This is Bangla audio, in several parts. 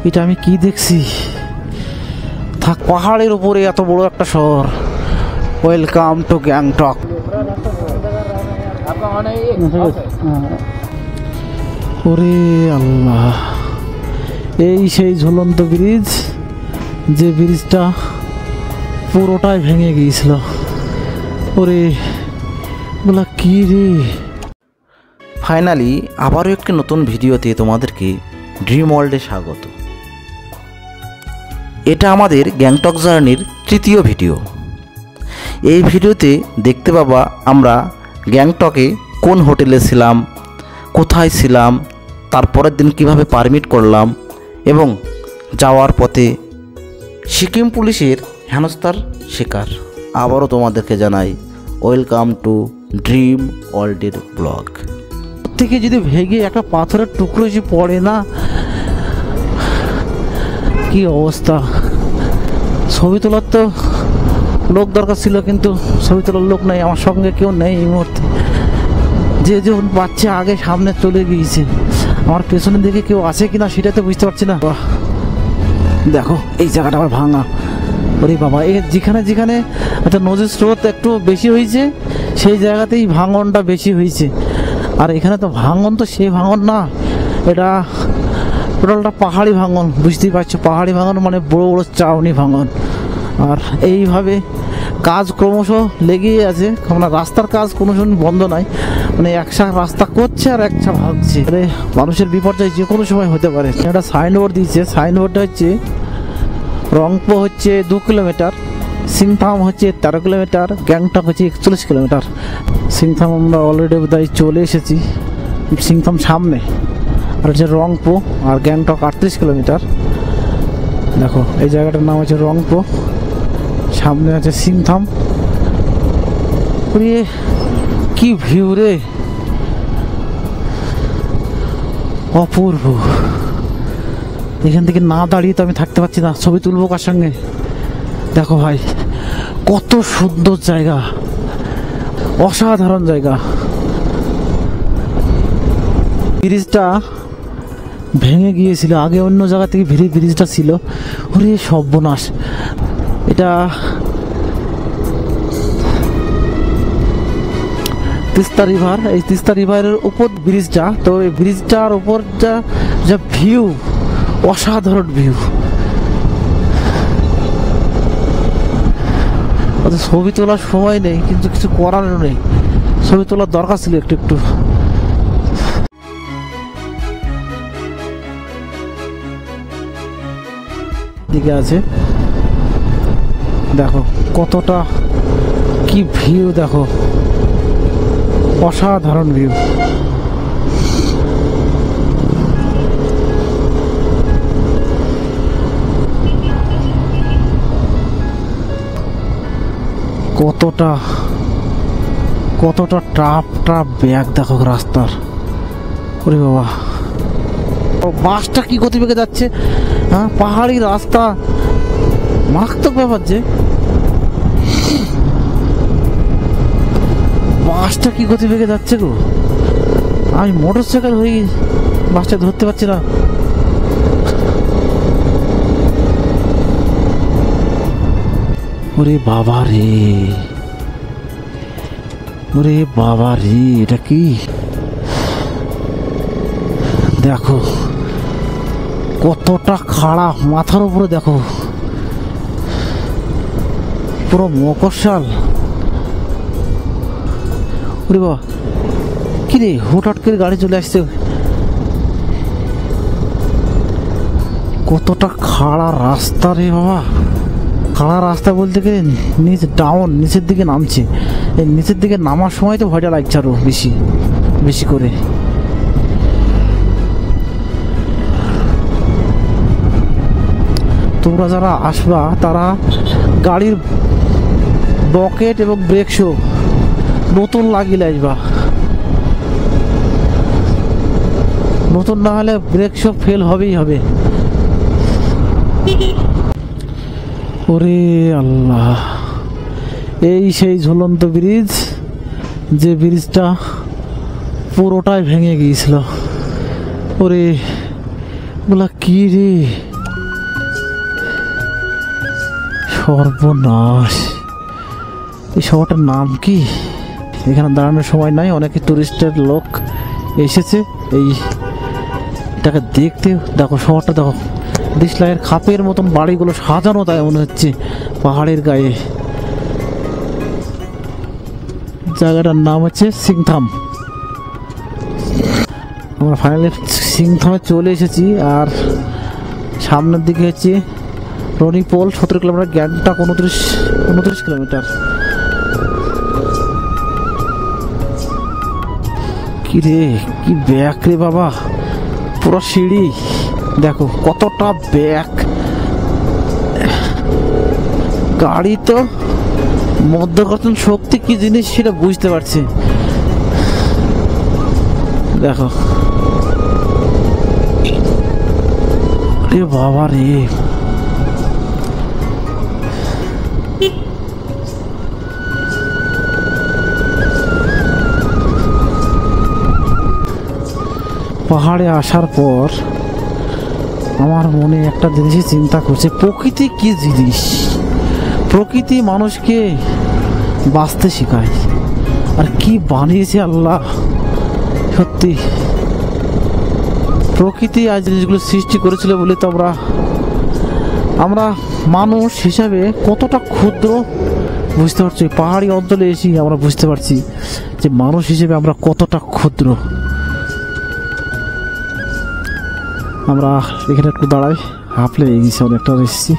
এটা আমি কি দেখছি? থাক, পাহাড়ের উপরে এত বড় একটা শহর। Welcome to Gangtok. ওরে আল্লাহ, এই সেই ঝুলন্ত ব্রিজ, যে ব্রিজটা পুরোটাই ভেঙে গিয়েছিল। ওরে বলা কি রে। ফাইনালি আবারও একটি নতুন ভিডিওতে তোমাদেরকে ড্রিম ওয়ার্ল্ডে স্বাগত। এটা আমাদের গ্যাংটক জার্নির তৃতীয় ভিডিও। এই ভিডিওতে দেখতে পাবা আমরা গ্যাংটকে কোন হোটেলে ছিলাম, কোথায় ছিলাম, তারপরের দিন কিভাবে পারমিট করলাম এবং যাওয়ার পথে সিকিম পুলিশের হেনস্থার শিকার। আবারও তোমাদেরকে জানাই ওয়েলকাম টু ড্রিম ওয়ার্ল্ডের ব্লগ। থেকে যদি ভেঙে একটা পাথরের টুকরো এসে পড়ে না, কি অবস্থা। ছবি তোলার তো লোক দরকার ছিল, কিন্তু ছবি তোলার লোক নেই, আমার সঙ্গে কেউ নেই এই মুহূর্তে। যে যখন বাচ্চা আগে সামনে চলে গিয়েছে, আমার পেছনের দিকে কেউ আছে কিনা সেটা তো বুঝতে পারছি না। দেখো এই জায়গাটা আবার ভাঙা। ওরে বাবা, যেখানে যেখানে একটা নদীর স্রোত একটু বেশি হয়েছে সেই জায়গাতেই ভাঙনটা বেশি হয়েছে। আর এখানে তো ভাঙন তো সেই ভাঙন না, এটা টোটালটা পাহাড়ি ভাঙন। বুঝতেই পারছো, পাহাড়ি ভাঙন মানে বড় বড় চাউনি ভাঙন। আর এইভাবে কাজ ক্রমশ লেগেই আছে, মানে রাস্তার কাজ কোনো সময় বন্ধ নাই, মানে একসা রাস্তা করছে আর একসা ভাগছে। মানুষের বিপর্যয় যে কোনো সময় হতে পারে। একটা সাইনবোর্ড দিয়েছে, সাইনবোর্ডটা হচ্ছে রংপো হচ্ছে 2 কিলোমিটার, সিংথাম হচ্ছে 13 কিলোমিটার, গ্যাংটক হচ্ছে 41 কিলোমিটার। সিংথাম আমরা অলরেডি বোধহয় চলে এসেছি, সিংথাম সামনে। আর হচ্ছে রংপো, আর গ্যাংটক 38 কিলোমিটার। দেখো এই জায়গাটার নাম হচ্ছে রংপো, সামনে আছে সিংথাম। কি ভিউ রে, অপূর্ব। এখান থেকে না দাঁড়িয়ে তো আমি থাকতে পারছি না, ছবি তুলবো কার সঙ্গে। দেখো ভাই, কত সুন্দর জায়গা, অসাধারণ জায়গা। ব্রিজটা ভেঙে গিয়েছিল, আগে অন্য জায়গা থেকে ব্রিজটা ছিল। ওরে সর্বনাশ। এটা তিস্তা রিভার, এই তিস্তা রিভারের উপর ব্রিজটা। তো এই ব্রিজটার উপর যা ভিউ, অসাধারণ ভিউ। ছবি তোলার সময় নেই, কিন্তু কিছু করারও নেই, ছবি তোলার দরকার ছিল একটু একটু। দিকে আছে, দেখো কতটা কি ভিউ, দেখো অসাধারণ ভিউ। কতটা ট্রাপ ব্যাগ দেখো রাস্তার। ওরে বাবা, বাসটা কি গতিবেগে যাচ্ছে। হ্যাঁ, পাহাড়ি রাস্তা, মারাত্মক ব্যাপার। যে বাসটা কি গতিবেগে যাচ্ছে গো, আমি মোটর সাইকেল হয়ে বাসটা ধরতে পারছি না। ওরে বাবা রে, ওরে বাবা রে, এটা কি দেখো, কতটা খাড়া। মাথার উপরে দেখো পুরো মকরশাল। ওরে বাবা, কি রে, হুটহাট করে গাড়ি চলে আসছে। কতটা খাড়া রাস্তা রে বাবা। খাড়া রাস্তা বলতে গেলে নিচের দিকে নামছে। এই নিচের দিকে নামার সময় তো ভয়টা লাগছে আরো বেশি করে। তোমরা যারা আসবা তারা গাড়ির বকেট এবং ব্রেক শো নতুন লাগিয়ে আসবা, নতুন না হলে ব্রেক শো ফেল হবেই হবে। ওরে আল্লাহ, এই সেই ঝুলন্ত ব্রিজ, যে ব্রিজটা পুরোটাই ভেঙে গিয়েছিল। ওরে বলা কি রে, সর্বনাশ, এই শহরটার নাম কি? এখানে দাঁড়ানোর সময় নাই, অনেকে টুরিস্টের লোক এসেছে এইটাকে দেখতে। দেখো শহরটা দেখো, দিশলাইয়ের খাপের মতন বাড়িগুলো সাজানো, তাই মনে হচ্ছে পাহাড়ের গায়ে। জায়গাটার নাম হচ্ছে সিংথাম। আমরা ফাইনালি সিংথামে চলে এসেছি। আর সামনের দিকে হচ্ছে রনিপোল 17 কিলোমিটার, গ্যাংটক 29 কিলোমিটার। কি রে, কি ব্যাক রে বাবা, পুরো সিঁড়ি দেখো কতটা ব্যাক। গাড়ি তো মধ্যকর্ষণ শক্তি কি জিনিস সেটা বুঝতে পারছি। দেখো রে বাবা রে, পাহাড়ে আসার পর আমার মনে একটা জিনিসই চিন্তা করছে, প্রকৃতি কি জিনিস। প্রকৃতি মানুষকে বাঁচতে শেখায়, আর কি বানিয়েছে আল্লাহ। সত্যি প্রকৃতি আজ জিনিসগুলো সৃষ্টি করেছিল বলে তো আমরা মানুষ হিসাবে কতটা ক্ষুদ্র বুঝতে পারছি। পাহাড়ি অঞ্চলে এসে আমরা বুঝতে পারছি যে মানুষ হিসেবে আমরা কতটা ক্ষুদ্র। আমরা এখানে একটু দাঁড়াই, হাঁপলে এগিয়েছি, অনেকটা এসেছি।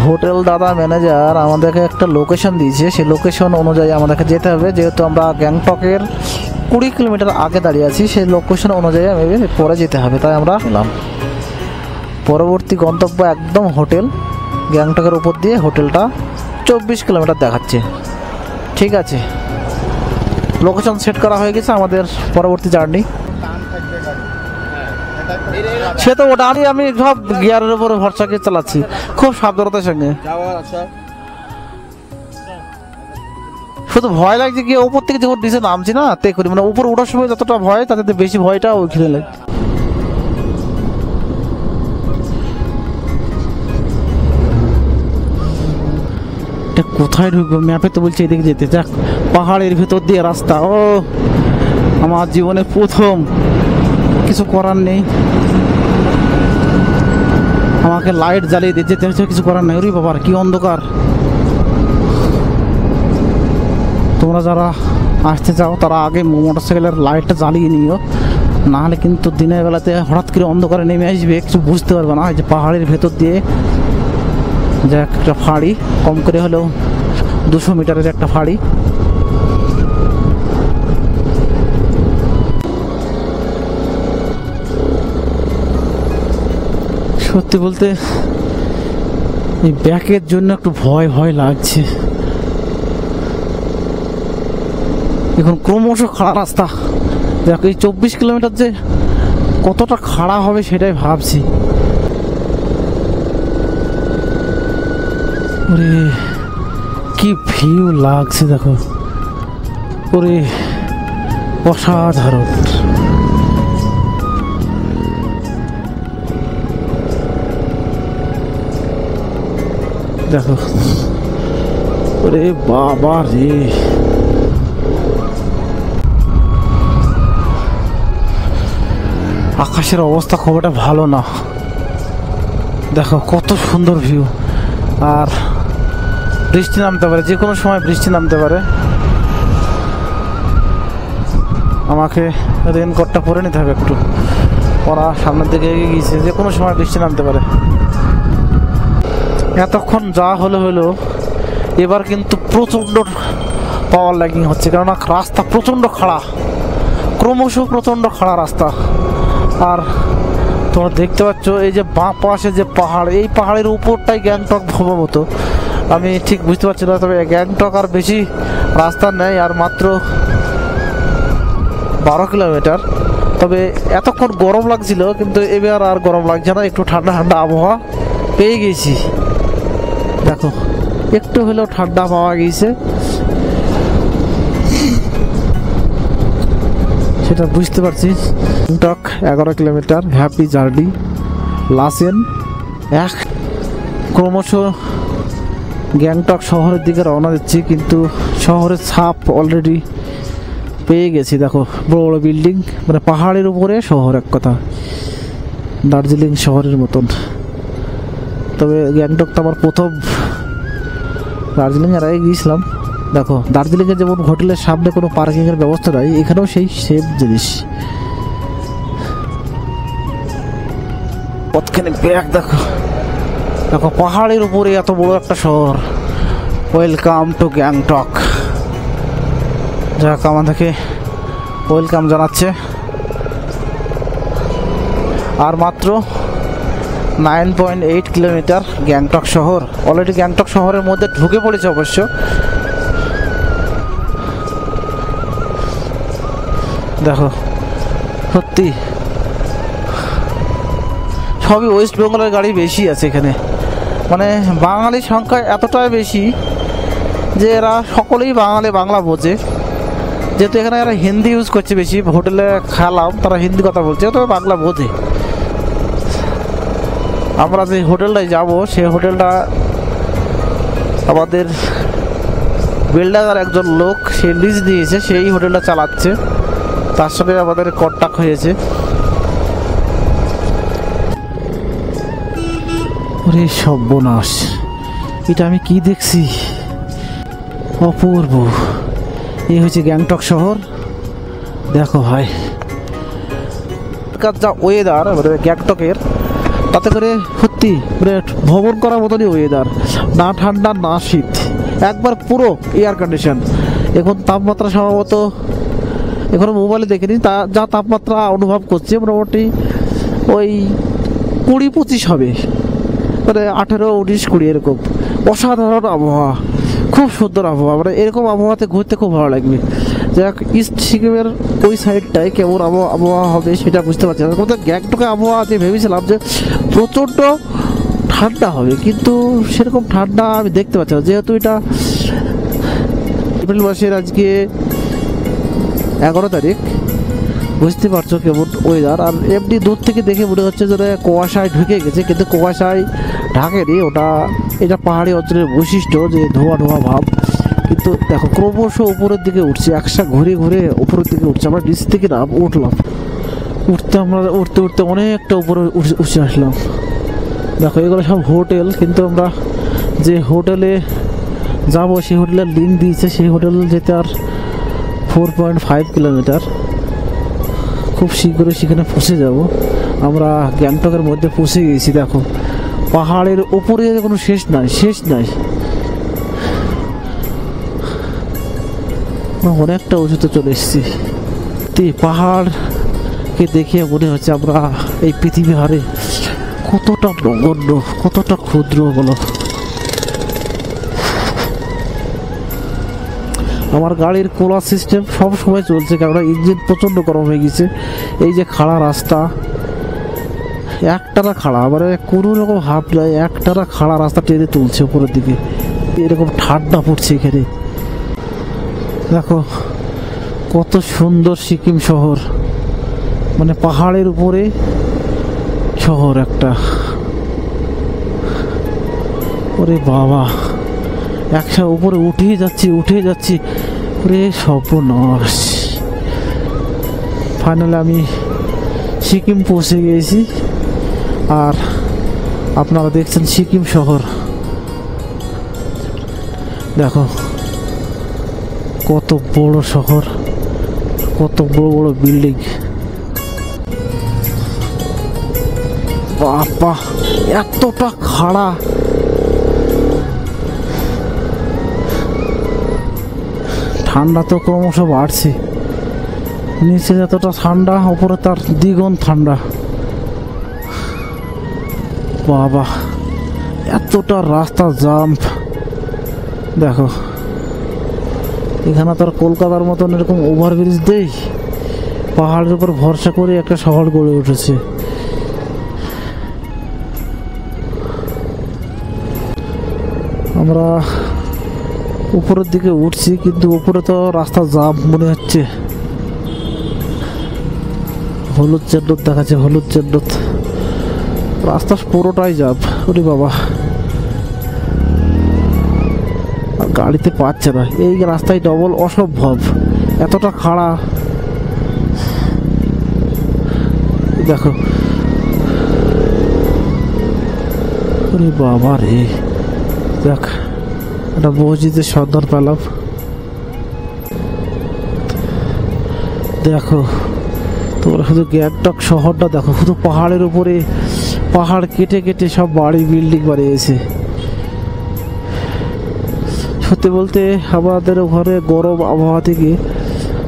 হোটেল দাদা ম্যানেজার আমাদেরকে একটা লোকেশন দিয়েছে, সেই লোকেশন অনুযায়ী আমাদেরকে যেতে হবে। যেহেতু আমরা গ্যাংটকের 20 কিলোমিটার আগে দাঁড়িয়ে আছি, সেই লোকেশন অনুযায়ী আমি পরে যেতে হবে, তাই আমরা এলাম। পরবর্তী গন্তব্য একদম হোটেল, গ্যাংটকের উপর দিয়ে হোটেলটা 24 কিলোমিটার দেখাচ্ছে। ঠিক আছে, লোকেশন সেট করা হয়ে গেছে আমাদের পরবর্তী জার্নি। সে তো ওটা আমি সব গিয়ারের উপর ভরসা করে চালাচ্ছি, খুব সাবধানতার সঙ্গে। শুধু ভয় লাগছে কি, উপর থেকে যখন নিচে নামছি না তে করি, মানে উপর ওঠার সময় যতটা ভয় তাতে বেশি ভয়টা ওইখানে লাগে। এটা কোথায় ঢুকবো? ম্যাপে তো বলছে এদিকে যেতে। যাক, পাহাড়ের ভেতর দিয়ে রাস্তা। ও আমার জীবনে প্রথম, কিছু করার নেই, আমাকে লাইট জ্বালিয়ে দিয়ে যেতে হচ্ছে, কিছু করার নেই। ওরে বাবার কি অন্ধকার। তোমরা যারা আসতে চাও তারা আগে মোটরসাইকেলের লাইটটা জ্বালিয়ে নিও, নাহলে কিন্তু দিনের বেলাতে হঠাৎ করে অন্ধকারে নেমে আসবে, কিছু বুঝতে পারবে না। এই যে পাহাড়ের ভেতর দিয়ে যে একটা ফাঁড়ি, কম করে হলেও 200 মিটারের একটা ফাঁড়ি। সত্যি বলতে এই ব্যাকের জন্য একটু ভয় ভয় লাগছে। এখন ক্রমশ খাড়া রাস্তা, দেখো এই 24 কিলোমিটার যে কতটা খাড়া হবে সেটাই ভাবছি। ওরে কি ভিউ লাগছে দেখো, ওরে অসাধারণ। দেখো ওরে বাবা রে, আকাশের অবস্থা খুব একটা ভালো না। দেখো কত সুন্দর ভিউ, আর বৃষ্টি নামতে পারে, যে কোনো সময় বৃষ্টি নামতে পারে। আমাকে রেনকোটটা পরে নিতে হবে একটু, ওরা সামনের দিকে এগিয়ে গিয়েছে, যে কোনো সময় বৃষ্টি নামতে পারে। এতক্ষণ যা হলো এবার কিন্তু প্রচণ্ড পাওয়ার ল্যাগিং হচ্ছে, কেননা রাস্তা প্রচণ্ড খাড়া, ক্রমশ প্রচণ্ড খাড়া রাস্তা। আর তোমরা দেখতে পাচ্ছ এই যে বাঁ পাশে যে পাহাড়, এই পাহাড়ের উপরটাই গ্যাংটক সম্ভবত, আমি ঠিক বুঝতে পারছি না। তবে গ্যাংটক আর বেশি রাস্তা নেই, আর মাত্র 12 কিলোমিটার। তবে এতক্ষণ গরম লাগছিল, কিন্তু এবার আর গরম লাগছে না, একটু ঠান্ডা ঠান্ডা আবহাওয়া পেয়ে গেছি। দেখো একটু হলেও ঠান্ডা পাওয়া গিয়েছে, সেটা বুঝতে পারছি। Gangtok 11 kilometre, happy journey, Lachen 1। ক্রমশ গ্যাংটক শহরের দিকে রওনা দিচ্ছি, কিন্তু শহরের ছাপ অলরেডি পেয়ে গেছি। দেখো বড় বড় বিল্ডিং, মানে পাহাড়ের উপরে শহর, এক কথা দার্জিলিং শহরের মতন। তবে গ্যাংটক তো আমার প্রথম, দার্জিলিং এর আগে গিয়েছিলাম। দেখো দার্জিলিংয়ে যেমন হোটেলের সামনে কোনো পার্কিংয়ের ব্যবস্থা নাই, এখানেও সেই সেম জিনিস। কতখানি ব্যাগ দেখো, দেখো পাহাড়ের উপরে এত বড় একটা শহর। Welcome to Gangtok. যাক আমাদেরকে ওয়েলকাম জানাচ্ছে। আর মাত্র 9.8 কিলোমিটার গ্যাংটক শহর। অলরেডি গ্যাংটক শহরের মধ্যে ঢুকে পড়েছে অবশ্য। দেখো সত্যি সবই ওয়েস্ট বেঙ্গলের গাড়ি বেশি আছে এখানে। মানে বাঙালির সংখ্যা এতটাই বেশি যে এরা সকলেই বাংলা বোঝে। যেহেতু এখানে এরা হিন্দি ইউজ করছে বেশি, হোটেলে খেলাম তারা হিন্দি কথা বলছে, তবে বাংলা বোঝে। আমরা যে হোটেলটায় যাব সেই হোটেলটা আমাদের বিল্ডার একজন লোক, সে লিজ দিয়েছে, সেই হোটেলটা চালাচ্ছে, তার সাথে আমাদের কন্ট্যাক্ট হয়েছে। ওরে সর্বনাশ, এটা আমি কি দেখছি, অপূর্ব। এই হচ্ছে গ্যাংটক শহর। দেখো ভাই যা ওয়েদার মানে গ্যাংটকের, তাতে করে সত্যি মানে ভ্রমণ করার মতনই ওয়েদার, না ঠান্ডা না শীত, একবার পুরো এয়ার কন্ডিশন। এখন তাপমাত্রা সম্ভবত এখনো মোবাইলে দেখিনি, তা যা তাপমাত্রা অনুভব করছে মোটামুটি ওই 20-25 হবে, মানে 18, 19, 20 এরকম। অসাধারণ আবহাওয়া, খুব সুন্দর আবহাওয়া। মানে এরকম আবহাওয়াতে ঘুরতে খুব ভালো লাগবে। যাক ইস্ট সিকিমের ওই সাইডটায় কেমন আবহাওয়া হবে সেটা বুঝতে পারছি না। গ্যাংটকে আবহাওয়া যে ভেবেছিলাম যে প্রচণ্ড ঠান্ডা হবে, কিন্তু সেরকম ঠান্ডা আমি দেখতে পাচ্ছি না, যেহেতু এটা এপ্রিল মাসের আজকে 11 তারিখ। বুঝতে পারছো কেমন ওয়েদার। আর এমনি দূর থেকে দেখে মনে হচ্ছে যে কুয়াশায় ঢুকে গেছে, কিন্তু কুয়াশায় ঢাকেনি, এটা পাহাড়ি অঞ্চলের বৈশিষ্ট্য যে ধোয়া ধোয়া ভাব। কিন্তু দেখো ক্রমশ উপরের দিকে উঠছে, একসা ঘুরে ঘুরে উপরের দিকে উঠছে। আমরা নিচ থেকে উঠলাম, উঠতে উঠতে অনেকটা উপরে উঠে আসলাম। দেখো এগুলো সব হোটেল, কিন্তু আমরা যে হোটেলে যাব সেই হোটেলের লিঙ্ক দিয়েছে, সেই হোটেল যেতে আর 4.5 কিলোমিটার। খুব শীঘ্রই সেখানে পৌঁছে যাব। আমরা গ্যাংটকের মধ্যে পৌঁছে গেছি। দেখো পাহাড়ের উপরে কোনো শেষ নাই। অনেকটা উঁচুতে চলে এসেছি। পাহাড়কে দেখে মনে হচ্ছে আমরা এই পৃথিবী হারে কতটা নগণ্য, কতটা ক্ষুদ্র বলো। আমার গাড়ির কুলার সিস্টেম সব সময় চলছে, কারণ ইঞ্জিন প্রচণ্ড গরম হয়ে গেছে। এই যে খাড়া রাস্তা, একটানা খাড়া, মানে কোনো রকম হাফ নাই, একটানা খাড়া রাস্তা টেনে তুলছে উপরের দিকে। এরকম ঠান্ডা পড়ছে এখানে। দেখো কত সুন্দর সিকিম শহর, মানে পাহাড়ের উপরে শহর একটা। ওরে বাবা, একসাথে উপরে উঠে যাচ্ছি। ওরে সর্বনাশ। ফাইনালি আমি সিকিম পৌঁছে গিয়েছি। আর আপনারা দেখছেন সিকিম শহর। দেখো কত বড় শহর, কত বড় বড় বিল্ডিং। বাবা এতটা খাড়া, ঠান্ডা তো ক্রমশ বাড়ছে। নিচে যতটা ঠান্ডা, উপরে তার দ্বিগুণ ঠান্ডা। বাবা এতটা রাস্তা জাম্প। দেখো এখানে তো আর কলকাতার মতন এরকম ওভারব্রিজ দেই, পাহাড়ের উপর ভরসা করে একটা শহর গড়ে উঠেছে। আমরা উপরের দিকে উঠছি, কিন্তু উপরে তো রাস্তা জাম মনে হচ্ছে। হলুদ চেন্ডত দেখাচ্ছে, হলুদ চেন্ডত। রাস্তা পুরোটাই জাম। ওরে বাবা, আর গাড়িতে পাচ্ছে না। এই রাস্তায় ডবল অসম্ভব, এতটা খাড়া। দেখো ওরে বাবা রে, দেখ একটা মসজিদের সন্ধান পেলাম। দেখো তোমরা শুধু গ্যাংটক শহরটা দেখো, শুধু পাহাড়ের উপরে পাহাড় কেটে কেটে সব বাড়ি বিল্ডিং বানিয়েছে। সত্যি বলতে আমাদের ঘরে গরম আবহাওয়া থেকে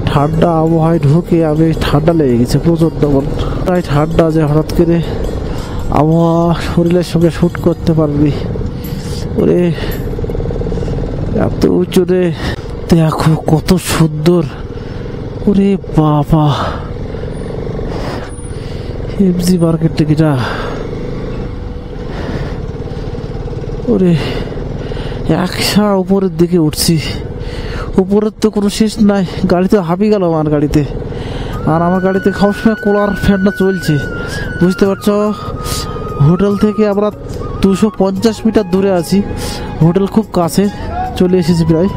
ঠান্ডা আবহাওয়ায় ঢুকে আমি ঠান্ডা লেগে গেছে প্রচণ্ড। তাই ঠান্ডা যে হঠাৎ করে আবহাওয়া শরীরের সঙ্গে শ্যুট করতে পারবি। ওরে এত উঁচুতে দেখো কত সুন্দর। ওরে বাবা, এমজি মার্কেট টিকিটা। ওরে একশা উপরের দিকে উঠছি, উপরের তো কোনো শেষ নাই। গাড়িতে হাঁপিয়ে গেল আমার গাড়িতে, আর আমার গাড়িতে খাওয়ার সময় কুলার ফ্যানটা চলছে, বুঝতে পারছো। হোটেল থেকে আমরা 250 মিটার দূরে আছি, হোটেল খুব কাছে, চলে এসেছি প্রায়।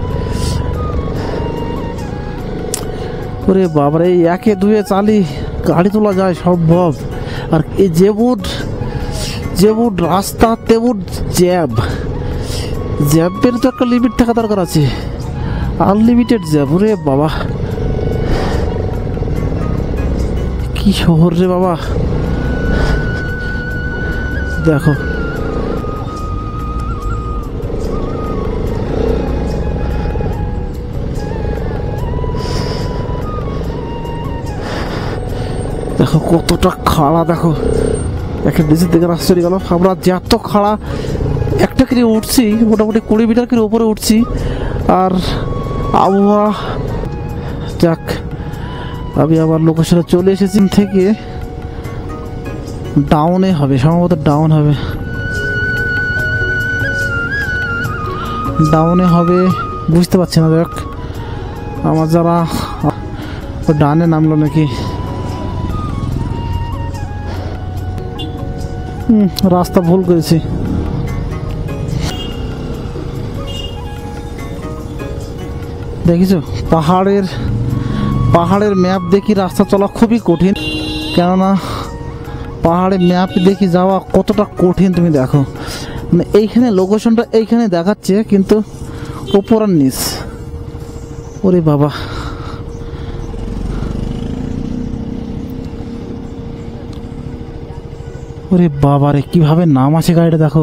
ওরে বাবারে, এই একে দুয়ে চালি গাড়ি তোলা যায় সম্ভব। আর এই যেমন রাস্তা তেমন জ্যাম্পের তো একটা লিমিট থাকা দরকার আছে, আনলিমিটেড জ্যাম। ওরে বাবা কি শহর রে বাবা। দেখো দেখো কতটা খাড়া। দেখো একটা নিচের দিকে রাস্তা চলে গেল। আমরা যত খাড়া একটা করে উঠছি, মোটামুটি 20 মিটার করে উপরে উঠছি। আর আবহাওয়া যাক, আমি আবার লোকেশনে চলে এসেছি। থেকে ডাউনে হবে সম্ভবত, ডাউনে হবে বুঝতে পারছি না। দেখ আমার যারা ডানে নামলো নাকি, রাস্তা ভুল করেছি। দেখিছো পাহাড়ের ম্যাপ দেখি রাস্তা চলা খুবই কঠিন, কেননা পাহাড়ের ম্যাপ দেখি যাওয়া কতটা কঠিন তুমি দেখো। মানে এইখানে লোকেশনটা এইখানে দেখাচ্ছে, কিন্তু উপর আর নিচ। ওরে বাবা, ওরে বাবা রে, কিভাবে নাম আছে গাড়িটা দেখো।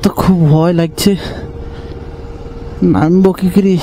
তো খুব ভয় লাগছে, নামবো কি করি।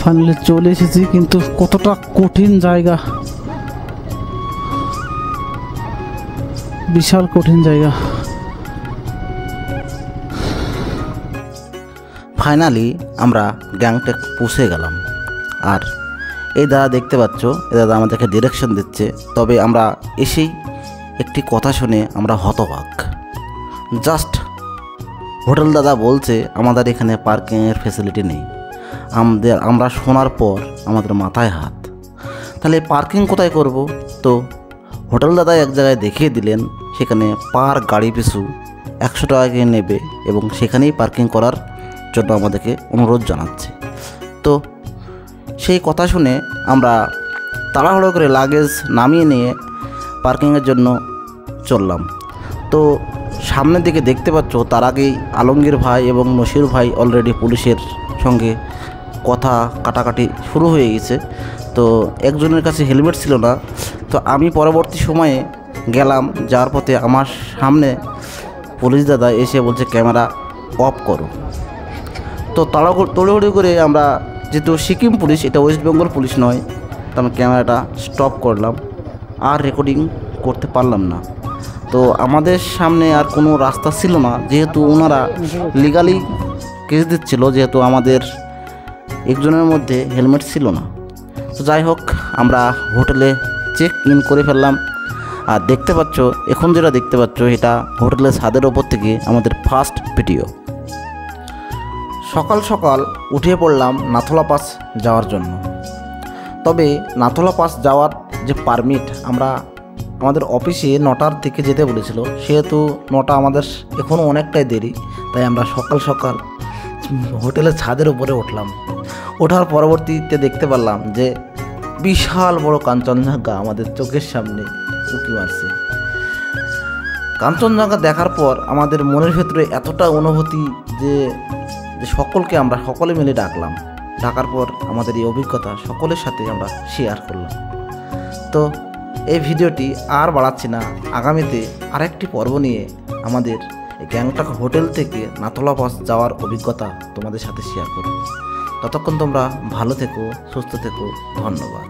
ফাইনালি চলে এসেছি, কিন্তু কতটা কঠিন জায়গা, বিশাল কঠিন জায়গা। ফাইনালি আমরা গ্যাংটক পৌঁছে গেলাম। আর এই দাদা দেখতে পাচ্ছ, এই দাদা আমাদেরকে ডিরেকশন দিচ্ছে। তবে আমরা এসেই একটি কথা শুনে আমরা হতবাক। জাস্ট হোটেল দাদা বলছে আমাদের এখানে পার্কিংয়ের ফ্যাসিলিটি নেই। আমরা শোনার পর আমাদের মাথায় হাত। তাহলে পার্কিং কোথায় করব? তো হোটেল দাদা এক জায়গায় দেখিয়ে দিলেন, সেখানে পার গাড়ি পিছু 100 টাকা করে নেবে এবং সেখানেই পার্কিং করার জন্য আমাদেরকে অনুরোধ জানাচ্ছে। তো সেই কথা শুনে আমরা তাড়াহুড়ো করে লাগেজ নামিয়ে নিয়ে পার্কিংয়ের জন্য চললাম। তো সামনের দিকে দেখতে পাচ্ছ, তার আগেই আলমগীর ভাই এবং নসির ভাই অলরেডি পুলিশের সঙ্গে কথা কাটাকাটি শুরু হয়ে গেছে। তো একজনের কাছে হেলমেট ছিল না। তো আমি পরবর্তী সময়ে গেলাম, যাওয়ার পথে আমার সামনে পুলিশ দাদা এসে বলছে ক্যামেরা অফ করো। তো তাড়াহুড়ি করে আমরা, যেহেতু সিকিম পুলিশ, এটা ওয়েস্ট বেঙ্গল পুলিশ নয়, তো আমি ক্যামেরাটা স্টপ করলাম, আর রেকর্ডিং করতে পারলাম না। তো আমাদের সামনে আর কোনো রাস্তা ছিল না, যেহেতু ওনারা লিগালি কেস দিচ্ছিল, যেহেতু আমাদের একজনের মধ্যে হেলমেট ছিল না। তো যাই হোক, আমরা হোটেলে চেক ইন করে ফেললাম। আর দেখতে পাচ্ছ, এখন যেটা দেখতে পাচ্ছ, এটা হোটেলের ছাদের ওপর থেকে আমাদের ফার্স্ট ভিডিও। সকাল সকাল উঠে পড়লাম নাথুলা পাস যাওয়ার জন্য। তবে নাথুলা পাস যাওয়ার যে পারমিট, আমাদের অফিসে 9টার দিকে যেতে বলেছিল, সেহেতু 9টা আমাদের এখনও অনেকটাই দেরি, তাই আমরা সকাল সকাল হোটেলের ছাদের উপরে উঠলাম। ওঠার পরবর্তীতে দেখতে পারলাম যে বিশাল বড় কাঞ্চনজঙ্ঘা আমাদের চোখের সামনে উঁকি মারছে। কাঞ্চনজঙ্ঘা দেখার পর আমাদের মনের ভেতরে এতটা অনুভূতি যে আমরা সকলে মিলে ডাকার পর আমাদের এই অভিজ্ঞতা সকলের সাথে আমরা শেয়ার করলাম। তো এই ভিডিওটি আর বাড়াচ্ছি না, আগামীতে আরেকটি পর্ব নিয়ে আমাদের গ্যাংটক হোটেল থেকে নাথুলা পাস যাওয়ার অভিজ্ঞতা তোমাদের সাথে শেয়ার করব। ততক্ষণ তোমরা ভালো থেকো, সুস্থ থেকো, ধন্যবাদ।